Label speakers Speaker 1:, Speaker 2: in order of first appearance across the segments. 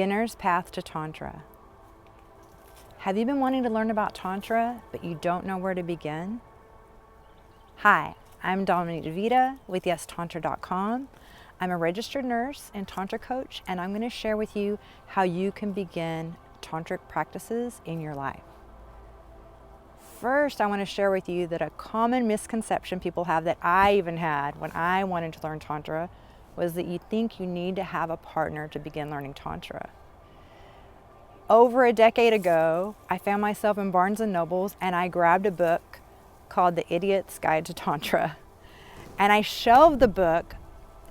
Speaker 1: Beginner's Path to Tantra. Have you been wanting to learn about Tantra, but you don't know where to begin? Hi, I'm Dominique DeVita with YesTantra.com. I'm a registered nurse and Tantra coach, and I'm going to share with you how you can begin Tantric practices in your life. First, I want to share with you that a common misconception people have, that I even had when I wanted to learn Tantra, was that you think you need to have a partner to begin learning Tantra. Over a decade ago, I found myself in Barnes & Nobles and I grabbed a book called The Idiot's Guide to Tantra. And I shelved the book,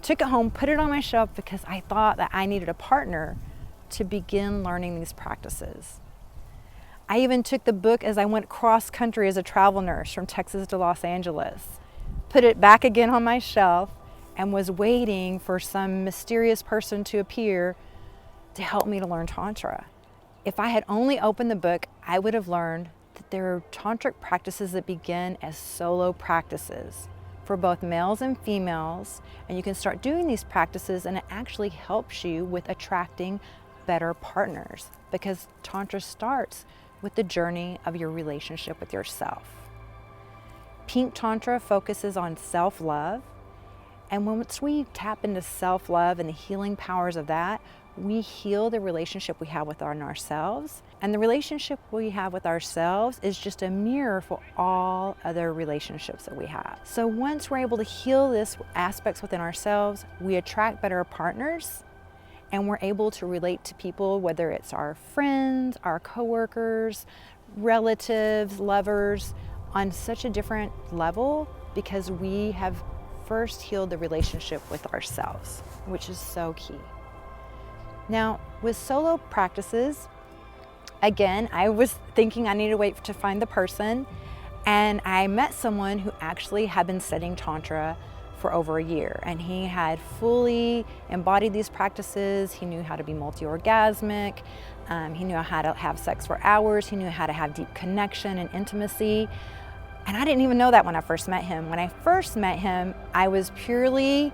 Speaker 1: took it home, put it on my shelf because I thought that I needed a partner to begin learning these practices. I even took the book as I went cross country as a travel nurse from Texas to Los Angeles, put it back again on my shelf, and was waiting for some mysterious person to appear to help me to learn Tantra. If I had only opened the book, I would have learned that there are Tantric practices that begin as solo practices for both males and females, and you can start doing these practices and it actually helps you with attracting better partners, because Tantra starts with the journey of your relationship with yourself. Pink Tantra focuses on self-love, and once we tap into self-love and the healing powers of that, we heal the relationship we have with ourselves. And the relationship we have with ourselves is just a mirror for all other relationships that we have. So once we're able to heal these aspects within ourselves, we attract better partners, and we're able to relate to people, whether it's our friends, our coworkers, relatives, lovers, on such a different level, because we have first healed the relationship with ourselves, which is so key. Now, with solo practices, again, I was thinking I needed to wait to find the person, and I met someone who actually had been studying Tantra for over a year, and he had fully embodied these practices. He knew how to be multi-orgasmic, he knew how to have sex for hours, he knew how to have deep connection and intimacy. And I didn't even know that when I first met him. When I first met him, I was purely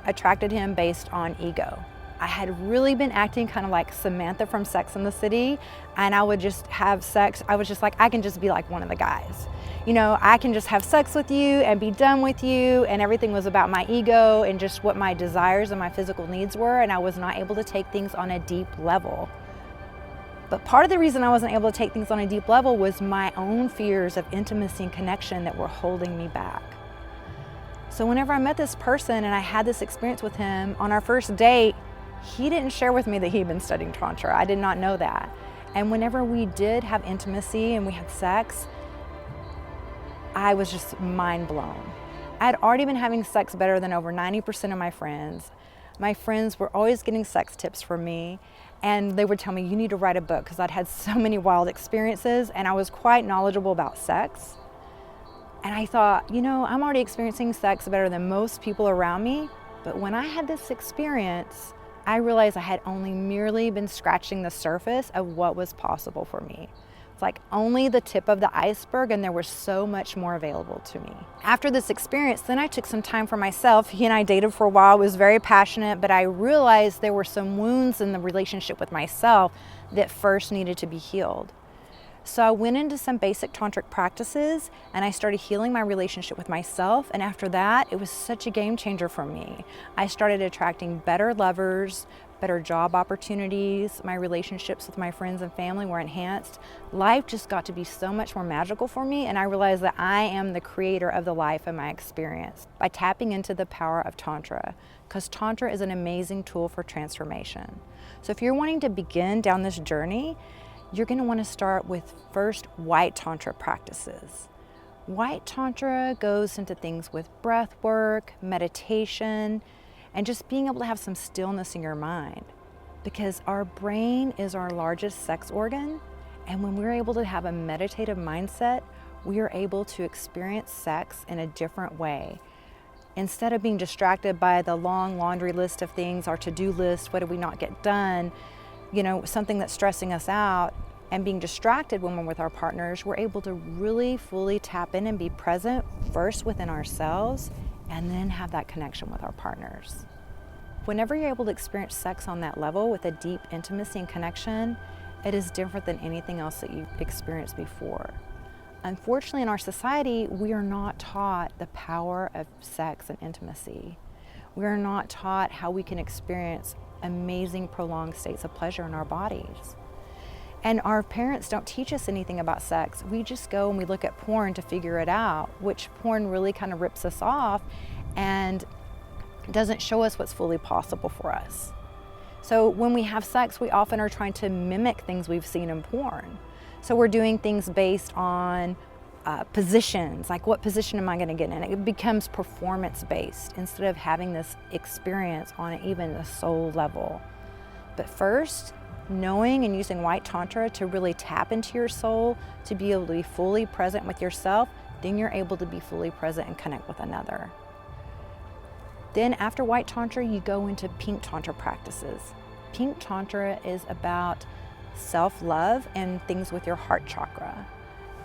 Speaker 1: attracted to him based on ego. I had really been acting kind of like Samantha from Sex and the City, and I would just have sex. I was just like, I can just be like one of the guys. You know, I can just have sex with you and be done with you, and everything was about my ego and just what my desires and my physical needs were, and I was not able to take things on a deep level. But part of the reason I wasn't able to take things on a deep level was my own fears of intimacy and connection that were holding me back. So whenever I met this person and I had this experience with him, on our first date, he didn't share with me that he'd been studying Tantra. I did not know that. And whenever we did have intimacy and we had sex, I was just mind blown. I had already been having sex better than over 90% of my friends. My friends were always getting sex tips from me, and they would tell me, you need to write a book, because I'd had so many wild experiences and I was quite knowledgeable about sex. And I thought, you know, I'm already experiencing sex better than most people around me, but when I had this experience, I realized I had only merely been scratching the surface of what was possible for me. It's like only the tip of the iceberg, and there was so much more available to me. After this experience, then I took some time for myself. He and I dated for a while, was very passionate, but I realized there were some wounds in the relationship with myself that first needed to be healed. So I went into some basic tantric practices and I started healing my relationship with myself. And after that, it was such a game changer for me. I started attracting better lovers, better job opportunities. My relationships with my friends and family were enhanced. Life just got to be so much more magical for me. And I realized that I am the creator of the life and my experience by tapping into the power of Tantra, because Tantra is an amazing tool for transformation. So if you're wanting to begin down this journey, you're going to want to start with first white Tantra practices. White Tantra goes into things with breath work, meditation, and just being able to have some stillness in your mind, because our brain is our largest sex organ, and when we're able to have a meditative mindset, we are able to experience sex in a different way. Instead of being distracted by the long laundry list of things, our to-do list, what did we not get done, you know, something that's stressing us out, and being distracted when we're with our partners, we're able to really fully tap in and be present first within ourselves, and then have that connection with our partners. Whenever you're able to experience sex on that level with a deep intimacy and connection, it is different than anything else that you've experienced before. Unfortunately, in our society, we are not taught the power of sex and intimacy. We are not taught how we can experience amazing prolonged states of pleasure in our bodies. And our parents don't teach us anything about sex. We just go and we look at porn to figure it out, which porn really kind of rips us off and doesn't show us what's fully possible for us. So when we have sex, we often are trying to mimic things we've seen in porn. So we're doing things based on positions, like what position am I going to get in? It becomes performance-based instead of having this experience on even a soul level. But first, knowing and using White Tantra to really tap into your soul, to be able to be fully present with yourself, then you're able to be fully present and connect with another. Then after White Tantra, you go into Pink Tantra practices. Pink Tantra is about self-love and things with your heart chakra.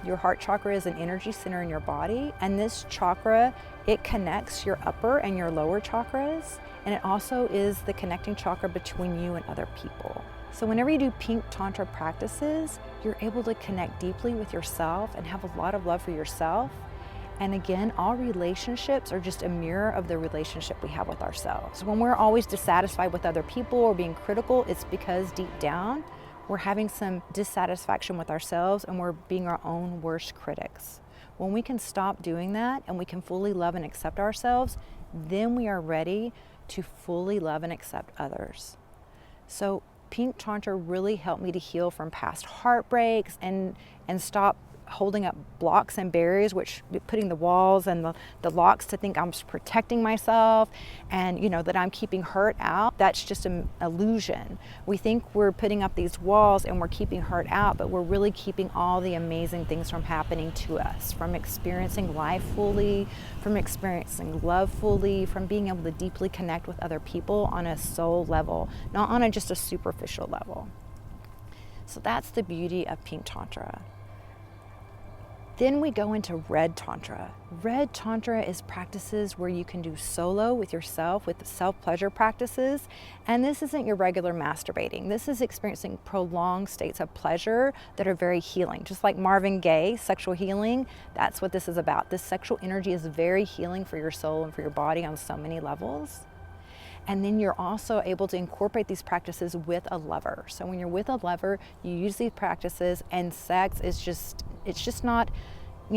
Speaker 1: Your heart chakra is an energy center in your body, and this chakra, it connects your upper and your lower chakras, and it also is the connecting chakra between you and other people. So whenever you do Pink Tantra practices, you're able to connect deeply with yourself and have a lot of love for yourself. And again, all relationships are just a mirror of the relationship we have with ourselves. When we're always dissatisfied with other people or being critical, it's because deep down, we're having some dissatisfaction with ourselves and we're being our own worst critics. When we can stop doing that and we can fully love and accept ourselves, then we are ready to fully love and accept others. So Pink Tantra really helped me to heal from past heartbreaks and stop holding up blocks and barriers, which putting the walls and the locks to think I'm protecting myself and that I'm keeping hurt out. That's just an illusion. We think we're putting up these walls and we're keeping hurt out, but we're really keeping all the amazing things from happening to us, from experiencing life fully, from experiencing love fully, from being able to deeply connect with other people on a soul level, not on just a superficial level. So that's the beauty of Pink Tantra. Then we go into Red Tantra. Red Tantra is practices where you can do solo with yourself, with self-pleasure practices. And this isn't your regular masturbating. This is experiencing prolonged states of pleasure that are very healing. Just like Marvin Gaye, sexual healing, that's what this is about. This sexual energy is very healing for your soul and for your body on so many levels. And then you're also able to incorporate these practices with a lover. So when you're with a lover, you use these practices, and sex is it's just not,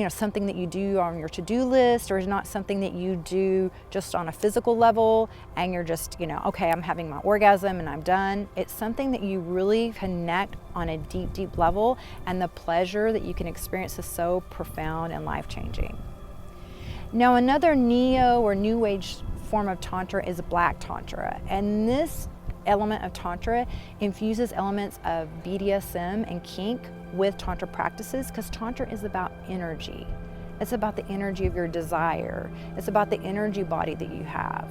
Speaker 1: something that you do on your to-do list, or is not something that you do just on a physical level and you're just, okay, I'm having my orgasm and I'm done. It's something that you really connect on a deep, deep level, and the pleasure that you can experience is so profound and life-changing. Now, another neo or new age form of Tantra is Black Tantra, and this element of Tantra infuses elements of BDSM and kink with Tantra practices, because Tantra is about energy. It's about the energy of your desire. It's about the energy body that you have.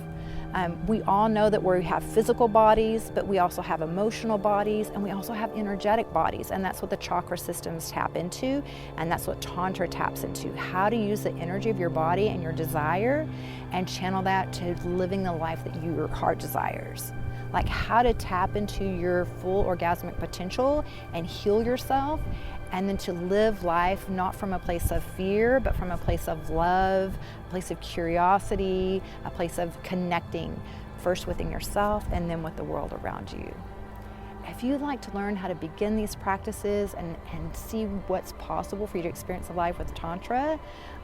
Speaker 1: We all know that we have physical bodies, but we also have emotional bodies, and we also have energetic bodies, and that's what the chakra systems tap into, and that's what Tantra taps into. How to use the energy of your body and your desire and channel that to living the life that your heart desires. Like how to tap into your full orgasmic potential and heal yourself, and then to live life not from a place of fear, but from a place of love, a place of curiosity, a place of connecting first within yourself and then with the world around you. If you'd like to learn how to begin these practices and see what's possible for you to experience a life with Tantra,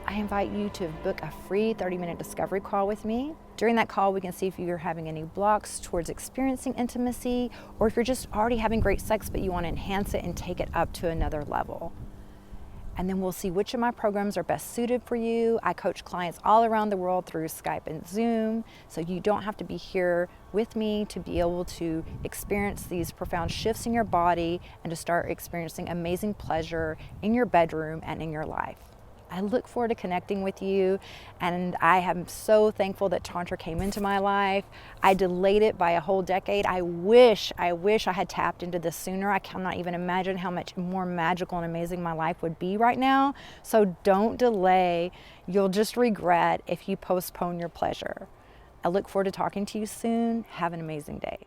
Speaker 1: I invite you to book a free 30-minute discovery call with me. During that call, we can see if you're having any blocks towards experiencing intimacy, or if you're just already having great sex but you want to enhance it and take it up to another level. And then we'll see which of my programs are best suited for you. I coach clients all around the world through Skype and Zoom, so you don't have to be here with me to be able to experience these profound shifts in your body and to start experiencing amazing pleasure in your bedroom and in your life. I look forward to connecting with you, and I am so thankful that Tantra came into my life. I delayed it by a whole decade. I wish I had tapped into this sooner. I cannot even imagine how much more magical and amazing my life would be right now. So don't delay. You'll just regret if you postpone your pleasure. I look forward to talking to you soon. Have an amazing day.